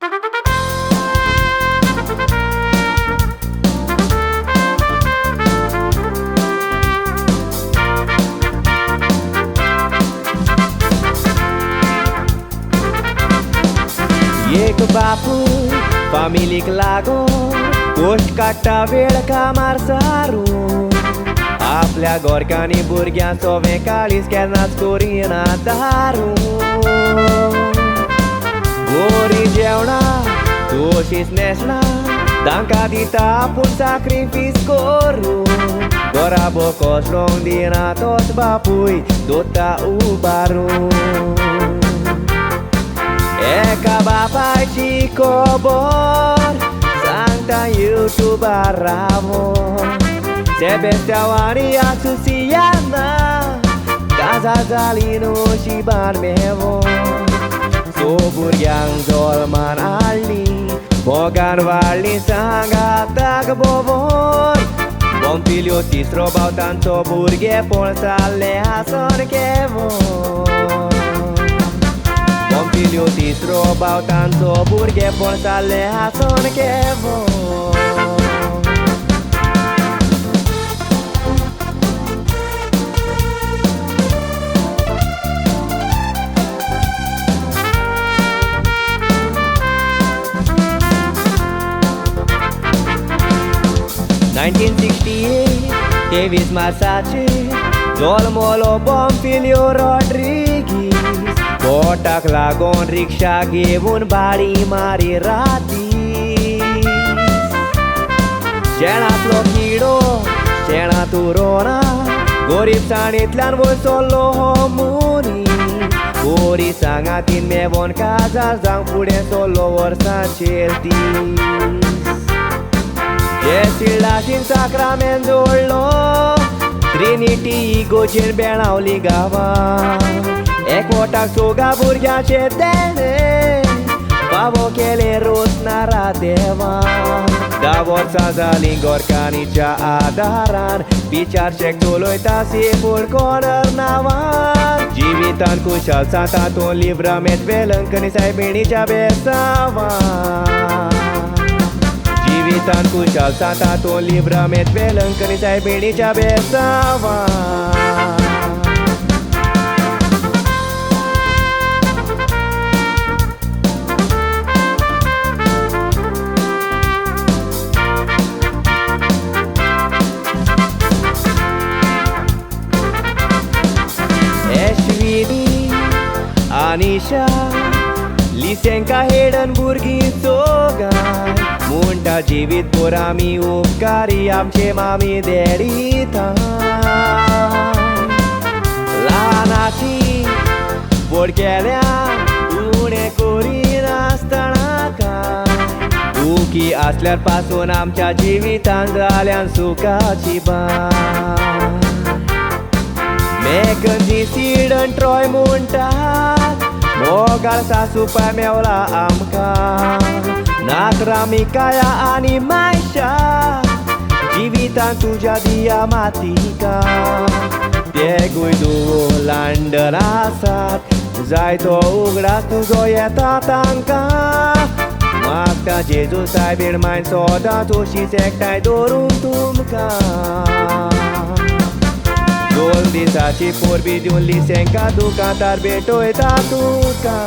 एक बापू फामिलीक लागून गोश्ट काडटा वेळ कामार सारून आपल्या गोरकांनी भुरग्यां सोवे काळीज केन्नाच करिना दारू गोरी जेवणां तोशीच नेसना तांकां दिता आपूण सॅक्रिफीस करून घोराबो कोसळोंक दिना तोच बापूय दोत्ता उबारून एका बापाची खबर सांगता युट्यूबार रावून Sebestiałani Asusiyana Kazazali no shiban mewon Soburgyang zolman alni Bogan valni sangatag bovon Pompilio tistro bautan soburgye polsale hason kevon Pompilio tistro bautan soburgye polsale hason kevon 1968, Davis Marsace, Zolmolo Pompilio Rodriguez, Potak Lagon Riksha घेऊन बाळी मारी रातीस शेणातलो किडो शेणात उरोना गरीब साणींतल्यान वयसलो हो मुनी गोरी सांगातीन मेवोन काजार जावंक फुडें सोलो वर्सांचेर दीस Sildasin Sacramento जोडलो ट्रिनिटी इगोचेर बेणावली गांवां एकवटाक सोगा भुरग्यांचे देणे फावो केले रोसनारा देवां 10 वर्सां जालीं गोरकानीच्या आदारान बिचार चेक चलयता सेफूल कॉर्नर नांवान जिवितान कुशलसां तातूंत लिव्रामेंट वेलंकनी सायबिणीच्या बेसांवां Jivitan kushal tato livramento Velankanni सायबिणीच्या बेसांवां एश्विनी आनिशा लिसेंका हेडन भुरगीं चोगाय म्हणटा जिवीतभर आमी उपकारी आमचे मामी देडीता ल्हानाची व्हड केल्यार उणें करिनासतना काय दुखी आसल्यार पासून आमच्या जिवितान जाल्यान सुखाची बाय मेकन्जी सिडन ट्रॉय म्हणटात मोगाळ सासूपाय मेवला आमकां नाकरा मिकाया आनी मायशा जिवितान तुज्या दिया मातिका तेगूय दुवो लंडन आसात जाय तो उगडास तुजो येता तांकां मागता जेजू सायबीण मायन सोदां तोशीच एकठांय दवरूंक तुमकां 2 दिसाची पोरबी दिवन लिसेंका दुकांतार भेटयता तुका